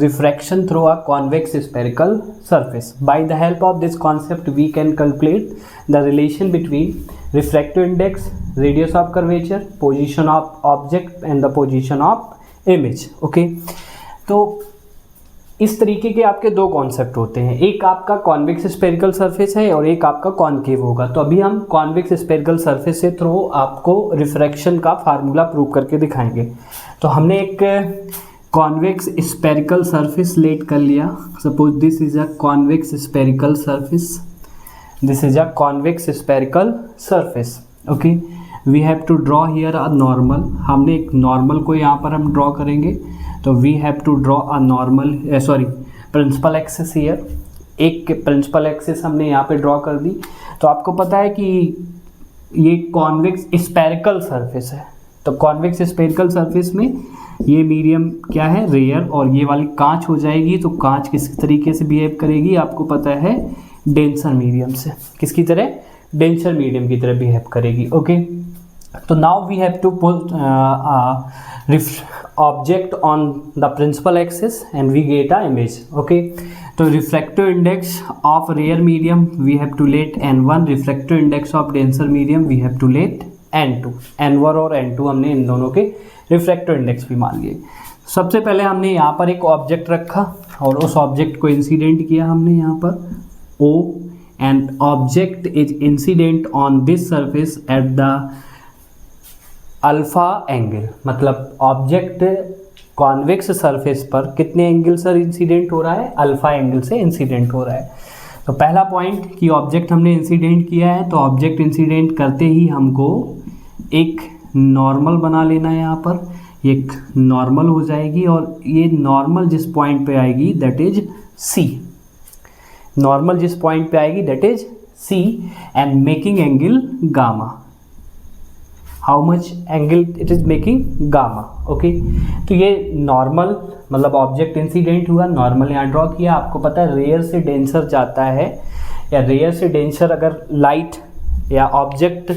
refraction through a convex spherical surface. By the help of this concept, we can calculate the relation between refractive index, radius of curvature, position of object and the position of image. Okay, तो इस तरीके के आपके दो concept होते हैं, एक आपका कॉन्वेक्स स्फेरिकल सरफेस है और एक आपका कॉनकेव होगा. तो अभी हम कॉन्वेक्स स्फेरिकल सरफेस से थ्रू आपको रिफ्रैक्शन का फार्मूला प्रूव करके दिखाएंगे. तो हमने एक कॉन्वेक्स स्फेरिकल सरफेस लेट कर लिया. Suppose this is a convex spherical surface, this is a convex spherical surface. Okay, we have to draw here a normal. हमने एक नॉर्मल को यहाँ पर हम ड्रॉ करेंगे. तो we have to draw a normal, principal axis here. एक principal axis हमने यहाँ पे ड्रॉ कर दी. तो आपको पता है कि ये कॉन्वेक्स स्फेरिकल सरफेस है. तो कॉन्वेक्स स्फेरिकल सरफेस में ये मीडियम क्या है, रेयर, और ये वाली कांच हो जाएगी. तो कांच किस तरीके से बिहेव करेगी आपको पता है, डेंसर मीडियम से. किसकी तरह, डेंसर मीडियम की तरह बिहेव करेगी. ओके, तो now we have to put object on the principal axis and we get a image. Okay, तो refractive index of rare medium we have to let n1, refractive index of denser medium we have to let n2. n1 और n2 हमने इन दोनों के refractive index भी मान लिए. सबसे पहले हमने यहाँ पर एक ऑब्जेक्ट रखा और उस ऑब्जेक्ट को इंसिडेंट किया हमने यहाँ पर O, and object is incident on this surface at the alpha angle. मतलब ऑब्जेक्ट कॉन्वेक्स सरफेस पर कितने एंगल से इंसिडेंट हो रहा है, अल्फ़ा एंगल से इंसिडेंट हो रहा है. तो पहला पॉइंट कि ऑब्जेक्ट हमने इंसिडेंट किया है, तो ऑब्जेक्ट इंसिडेंट करते ही हमको एक नॉर्मल बना लेना है. यहाँ पर एक नॉर्मल हो जाएगी और ये नॉर्मल जिस पॉइंट पे आएगी दैट इज सी. नॉर्मल जिस पॉइंट पे आएगी that is C and making angle gamma. How much angle it is making, gamma. Okay, तो ये नॉर्मल मतलब ऑब्जेक्ट इंसिडेंट हुआ, नॉर्मल यहाँ ड्रॉ किया. आपको पता है रेयर से डेंसर जाता है, या रेयर से डेंसर अगर लाइट या ऑब्जेक्ट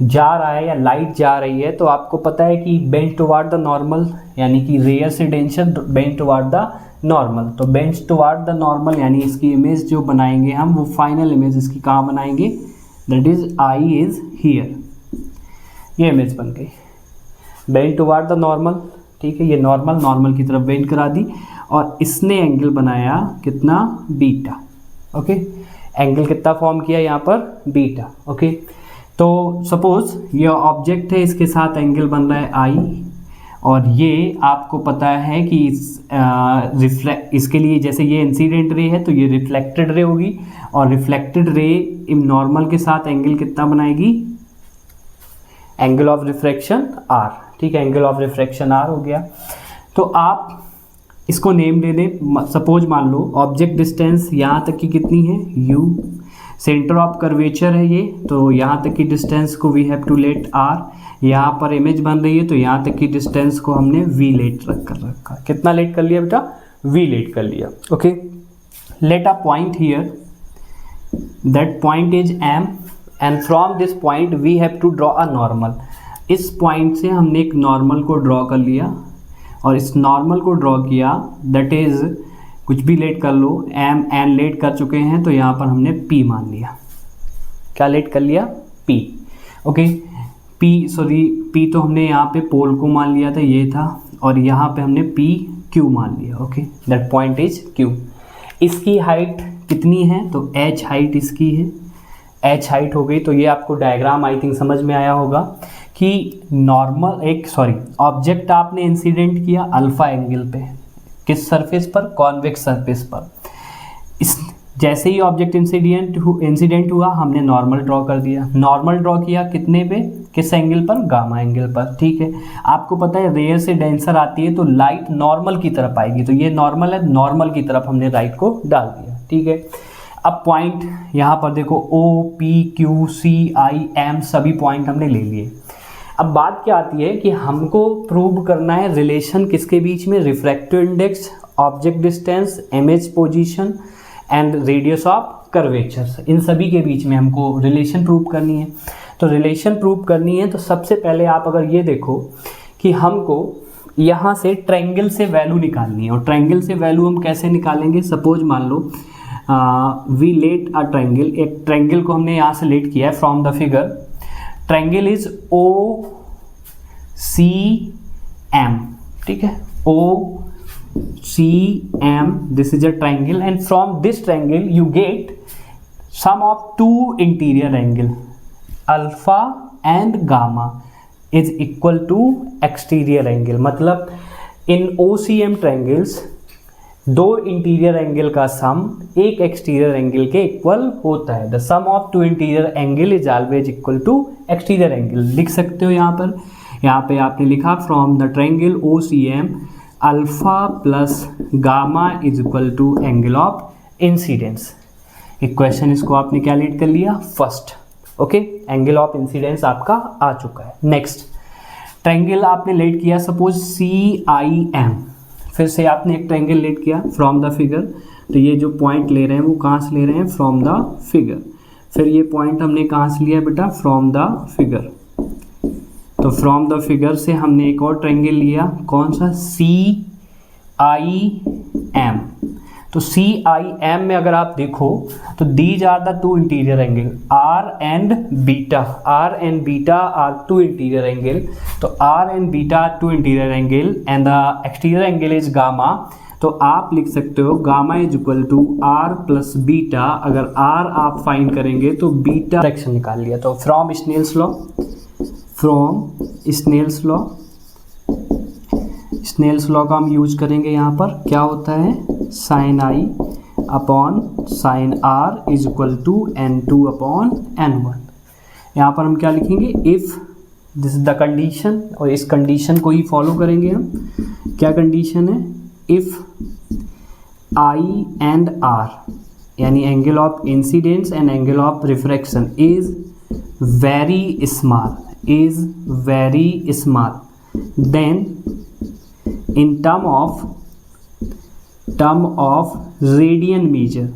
जा रहा है या लाइट जा रही है, तो आपको पता है कि बेंड टुवार्ड द नॉर्मल, यानी कि रेयर से denser bend toward the normal. तो बेंड टुवार्ड द नॉर्मल यानी इसकी इमेज जो बनाएंगे हम, वो फाइनल इमेज इसकी कहाँ बनाएंगे, that is I is here. ये इमेज बन गई बेंड टुवार्ड द नॉर्मल. ठीक है, ये नॉर्मल की तरफ बेंड करा दी और इसने एंगल बनाया कितना, बीटा. ओके, एंगल कितना फॉर्म किया यहाँ पर, बीटा. ओके, तो सपोज ये ऑब्जेक्ट है, इसके साथ एंगल बन रहा है आई, और ये आपको पता है कि इसके लिए जैसे ये इंसिडेंट रे है तो ये रिफ्लेक्टेड रे होगी, और रिफ्लेक्टेड रे नॉर्मल के साथ एंगल कितना बनाएगी, एंगल ऑफ रिफ्रैक्शन आर. ठीक है, एंगल ऑफ रिफ्रैक्शन आर हो गया. तो आप इसको नेम दे दें. सपोज मान लो ऑब्जेक्ट डिस्टेंस यहाँ तक की कितनी है, u. सेंटर ऑफ कर्वेचर है ये, तो यहाँ तक की डिस्टेंस को we have to let R. यहाँ पर इमेज बन रही है तो यहाँ तक की डिस्टेंस को हमने v लेट रखा. कितना लेट कर लिया बेटा, v लेट कर लिया. Okay, let a point here, that point is m. And from this point we have to draw a normal. इस पॉइंट से हमने एक नॉर्मल को ड्रॉ कर लिया, और इस नॉर्मल को ड्रॉ किया दैट इज़ कुछ भी लेट कर लो, एम एन लेट कर चुके हैं तो यहाँ पर हमने पी मान लिया. क्या लेट कर लिया, पी. ओके, पी तो हमने यहाँ पे पोल को मान लिया था, ये था, और यहाँ पे हमने पी क्यू मान लिया. Okay, that point is Q. इसकी हाइट कितनी है, तो एच हाइट इसकी है, एच हाइट हो गई. तो ये आपको डायग्राम आई थिंक समझ में आया होगा कि ऑब्जेक्ट आपने इंसिडेंट किया अल्फा एंगल पे, किस सरफेस पर, कॉन्वेक्स सरफेस पर. इस जैसे ही ऑब्जेक्ट इंसिडेंट हुआ हमने नॉर्मल ड्रॉ कर दिया. नॉर्मल ड्रॉ किया कितने पे, किस एंगल पर, गामा एंगल पर. ठीक है, आपको पता है रेयर से डेंसर आती है तो लाइट नॉर्मल की तरफ आएगी, तो ये नॉर्मल है, नॉर्मल की तरफ हमने राइट को डाल दिया. ठीक है, अब पॉइंट यहाँ पर देखो O, P, Q, C, I, M सभी पॉइंट हमने ले लिए. अब बात क्या आती है कि हमको प्रूव करना है रिलेशन किसके बीच में, refractive index, object distance, image position and radius of curvature. इन सभी के बीच में हमको रिलेशन प्रूव करनी है. तो रिलेशन प्रूव करनी है तो सबसे पहले आप अगर ये देखो कि हमको यहाँ से ट्रायंगल से वैल्यू निकालनी है, और ट्रायंगल से वैल्यू हम कैसे निकालेंगे, सपोज मान लो वी लेट अ ट्रायंगल, एक ट्रायंगल को हमने यहाँ से लेट किया है from the figure, triangle is O C M, ठीक है, O C M, this is a triangle, and from this triangle you get sum of two interior angle alpha and gamma is equal to exterior angle. मतलब इन OCM triangles दो interior angle का sum एक exterior angle के equal होता है। The sum of two interior angle is always equal to exterior angle. लिख सकते हो यहाँ पे आपने लिखा from the triangle OCM alpha plus gamma is equal to angle of incidence. Equation इसको आपने क्या लीड कर लिया, first. Okay, angle of incidence आपका आ चुका है। नेक्स्ट ट्रायंगल आपने लेट किया सपोज CIM, फिर से आपने एक ट्रायंगल लेट किया फ्रॉम द फिगर, तो ये जो पॉइंट ले रहे हैं वो कहाँ से ले रहे हैं, फ्रॉम द फिगर। फिर ये पॉइंट हमने कहाँ से लिया बेटा, फ्रॉम द फिगर। तो फ्रॉम द फिगर से हमने एक और ट्रायंगल लिया, कौन सा, CIM। तो CIM में अगर आप देखो तो these are the two interior angle R and beta, R and beta are two interior angle. तो R and beta are two interior angle and the exterior angle is gamma. तो आप लिख सकते हो gamma is equal to R plus beta. अगर R आप find करेंगे तो बीटा डायरेक्शन निकाल लिया। तो from Snell's law, Snell's law का हम यूज करेंगे यहाँ पर। क्या होता है, sine I upon sine R is equal to N2 upon N1। यहाँ पर हम क्या लिखेंगे, if this is the condition, और इस कंडीशन को ही फॉलो करेंगे हम। क्या कंडीशन है, इफ़ I एंड R यानी angle of incidence and angle of refraction is very small, then in term of radian measure,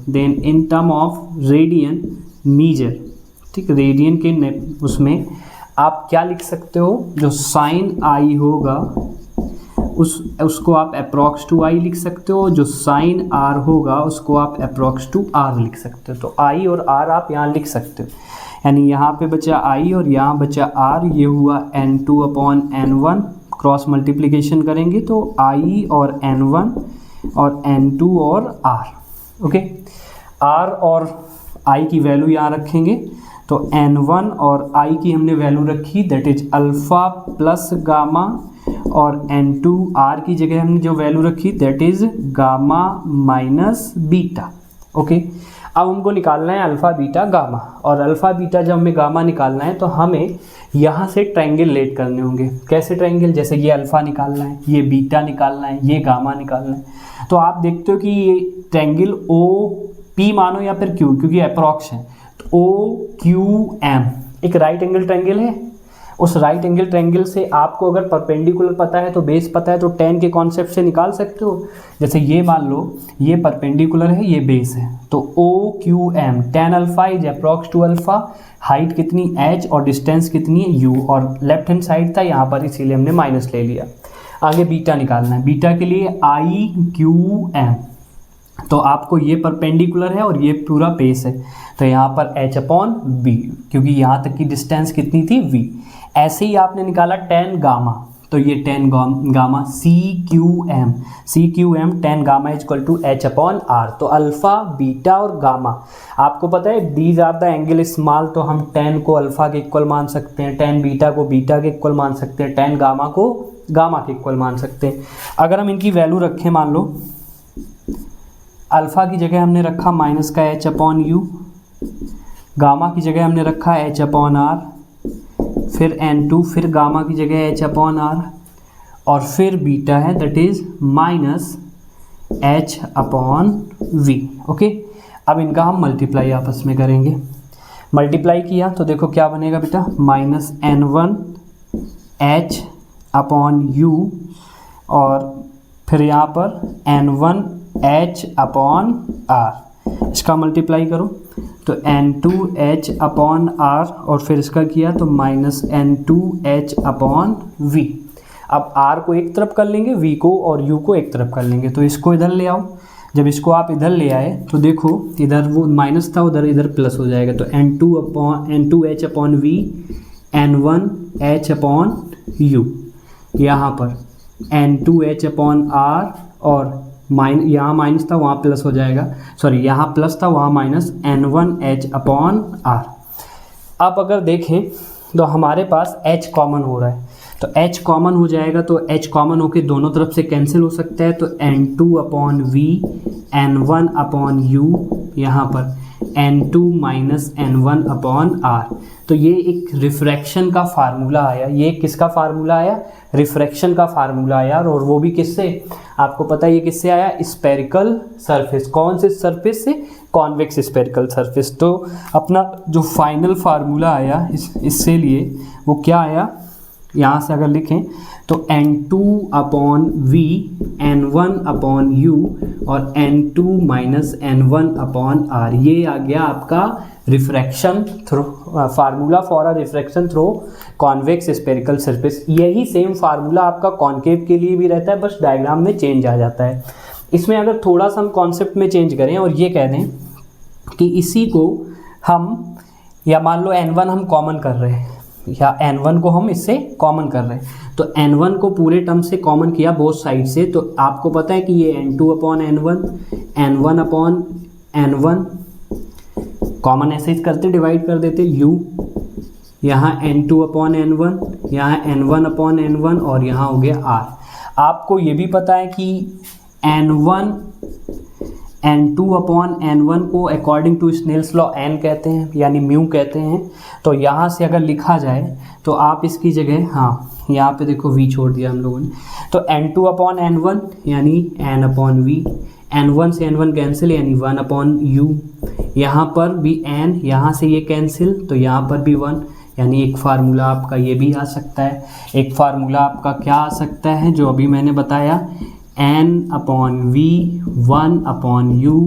ठीक, रेडियन के उसमें आप क्या लिख सकते हो, जो साइन I होगा उसको आप अप्रॉक्स टू I लिख सकते हो, जो साइन R होगा उसको आप अप्रॉक्स टू R लिख सकते हो। तो I और R आप यहाँ लिख सकते हो, यानी यहाँ पे बचा I और यहाँ बचा R, ये हुआ N2 upon N1। Cross multiplication करेंगे तो I और N1 और N2 और R। ओके, R और I की वैल्यू यहाँ रखेंगे, तो N1 और I की हमने वैल्यू रखी, that is alpha plus gamma, और N2 R की जगह हमने जो वैल्यू रखी that is gamma minus beta. Okay, अब हमको निकालना है अल्फ़ा बीटा गामा, और अल्फ़ा बीटा जब हमें गामा निकालना है तो हमें यहाँ से ट्रायंगल लेट करने होंगे। कैसे ट्रायंगल, जैसे ये अल्फ़ा निकालना है, ये बीटा निकालना है, ये गामा निकालना है। तो आप देखते हो कि ये ट्रायंगल OP मानो या फिर Q, क्योंकि अप्रॉक्स है, तो OQM एक राइट एंगल ट्रायंगल है। उस राइट एंगल ट्रायंगल से आपको अगर परपेंडिकुलर पता है तो बेस पता है, तो tan के कॉन्सेप्ट से निकाल सकते हो। जैसे ये मान लो ये परपेंडिकुलर है, ये बेस है, तो OQM tan alpha is approx to alpha, height कितनी h और डिस्टेंस कितनी है u, और लेफ्ट हैंड साइड था यहाँ पर इसीलिए हमने माइनस ले लिया। आगे बीटा निकालना है, बीटा के लिए IQM, तो आपको ये परपेंडिकुलर है और ये पूरा बेस है, तो यहाँ पर h अपॉन b, क्योंकि यहाँ तक की डिस्टेंस कितनी थी v। ऐसे ही आपने निकाला tan गामा, तो ये tan gamma CQM tan gamma is equal to h upon r। तो अल्फ़ा बीटा और गामा आपको पता है these are the angle small, तो हम tan को अल्फ़ा के इक्वल मान सकते हैं, tan बीटा को बीटा के इक्वल मान सकते हैं, tan गामा को गामा के इक्वल मान सकते हैं। अगर हम इनकी वैल्यू रखें, मान लो अल्फ़ा की जगह हमने रखा माइनस का h अपॉन u, गामा की जगह हमने रखा h अपॉन r, फिर N2, फिर गामा की जगह h अपॉन r, और फिर बीटा है that is minus h upon v। Okay, अब इनका हम मल्टीप्लाई आपस में करेंगे। मल्टीप्लाई किया तो देखो क्या बनेगा बेटा, minus N1 h upon u, और फिर यहाँ पर N1 h अपॉन r, इसका मल्टीप्लाई करो तो N2 h अपॉन r, और फिर इसका किया तो minus N2 h upon v। अब आर को एक तरफ कर लेंगे, वी को और यू को एक तरफ कर लेंगे, तो इसको इधर ले आओ। जब इसको आप इधर ले आए तो देखो इधर वो माइनस था, उधर इधर प्लस हो जाएगा, तो N2H upon we N1H upon you, यहाँ पर N2H अपॉन आर और यहाँ माइनस था वहाँ प्लस हो जाएगा, सॉरी यहाँ प्लस था वहाँ माइनस, N1H अपॉन आर। अब अगर देखें तो हमारे पास H कॉमन हो रहा है, तो H कॉमन हो जाएगा, तो H कॉमन होके दोनों तरफ से कैंसिल हो सकता है, तो N2 upon we N1 upon you, यहाँ पर N2 minus N1 upon are. तो ये एक रिफ्रैक्शन का फार्मूला आया, ये किसका फार्मूला आया, रिफ्रैक्शन का फार्मूला आया, और वो भी किससे, आपको पता है ये किससे आया, स्फेरिकल सरफेस। कौन से सरफेस से, कॉन्वेक्स स्फेरिकल सरफेस। तो अपना जो फाइनल फार्मूला आया इससे लिए वो क्या आया, यहाँ से अगर लिखें तो N2 upon we N1 upon you और N2 minus N1 upon are, ये आ गया आपका refraction through, formula for a refraction through convex spherical surface. यही सेम फार्मूला आपका कॉनकेव के लिए भी रहता है, बस डायग्राम में चेंज आ जाता है। इसमें अगर थोड़ा सा हम कॉन्सेप्ट में चेंज करें और ये कह दें कि इसी को हम, या मान लो N1 हम कॉमन कर रहे हैं, या N1 को हम इससे कॉमन कर रहे हैं, तो N1 को पूरे टर्म से कॉमन किया बोथ साइड से, तो आपको पता है कि ये N2 upon N1 N1 upon N1 common ऐसे ही करते डिवाइड कर देते, U यहाँ N2 अपॉन N1, यहाँ N1 अपॉन N1 और यहाँ हो गया R। आपको ये भी पता है कि N1 N2 अपॉन N1 को according to Snell's law N कहते हैं, यानी म्यू कहते हैं। तो यहाँ से अगर लिखा जाए तो आप इसकी जगह, हाँ यहाँ पे देखो V छोड़ दिया हम लोगों ने, तो N2 अपॉन N1 यानी N अपॉन V, N1 से N1 कैंसिल यानी 1 अपॉन U, यहाँ पर भी N, यहाँ से ये कैंसिल तो यहाँ पर भी 1, यानी एक फार्मूला आपका ये भी आ सकता है। एक फार्मूला आपका क्या आ सकता है जो अभी मैंने बताया, N upon V 1 upon U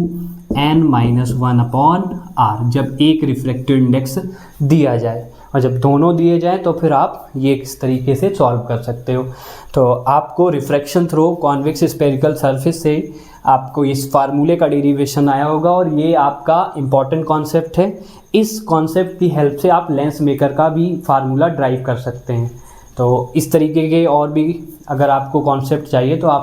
N minus 1 upon R, जब एक रिफ्रैक्टिव इंडेक्स दिया जाए, और जब दोनों दिए जाएं तो फिर आप ये किस तरीके से सॉल्व कर सकते हो। तो आपको refraction through convex spherical surface से आपको इस फार्मूले का डेरिवेशन आया होगा, और ये आपका इम्पॉर्टेंट कॉन्सेप्ट है। इस कॉन्सेप्ट की हेल्प से आप लेंस मेकर का भी फार्मूला ड्राइव कर सकते हैं। तो इस तरीके के और भी अगर आपको कॉन्सेप्ट चाहिए तो आप